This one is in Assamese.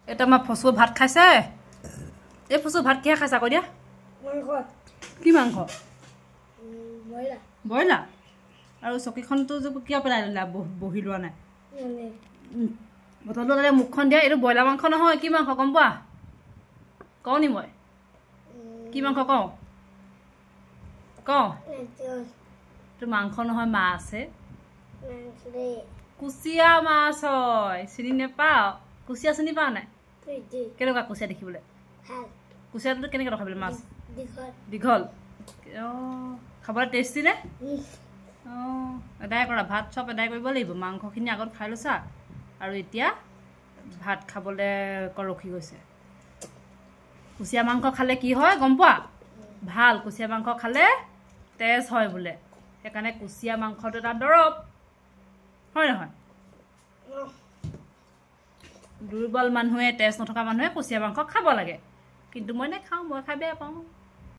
এটা আমাৰ ফচু ভাত খাইছে এই ফচু ভাত কিহে খাইছা কৈ দিয়া মাংস কি মাংস বইলা বইলা আৰু চকীখনটো কিয় পেলাই দিলা বহি লোৱা নাই বটলটো তাতে মুখখন দিয়া এইটো বইলা মাংস নহয় কি মাংস গম পোৱা কওঁ নি মই কি মাংস কওঁ এইটো মাংস নহয় মাছহে কুচিয়া মাছ হয় চিনি নেপাওঁ কুচিয়া চিনি পাওঁ নাই কেনেকুৱা কুচিয়া দেখিবলৈ কুচিয়াটো কেনেকৈ ৰখাবলৈ মাছ দীঘল অঁ খাবলৈ টেষ্টি নে অঁ এদাই কৰা ভাত চব এদাই কৰিব লাগিব মাংসখিনি আগত খাই লৈছা আৰু এতিয়া ভাত খাবলৈ ৰখি গৈছে কুচিয়া মাংস খালে কি হয় গম পোৱা ভাল কুচিয়া মাংস খালে তেজ হয় বোলে সেইকাৰণে কুচিয়া মাংসটো এটা দৰৱ হয় নহয় দুৰ্বল মানুহে তেজ নথকা মানুহে কুচিয়া মাংস খাব লাগে কিন্তু মই নাখাওঁ মই খাই বেয়া পাওঁ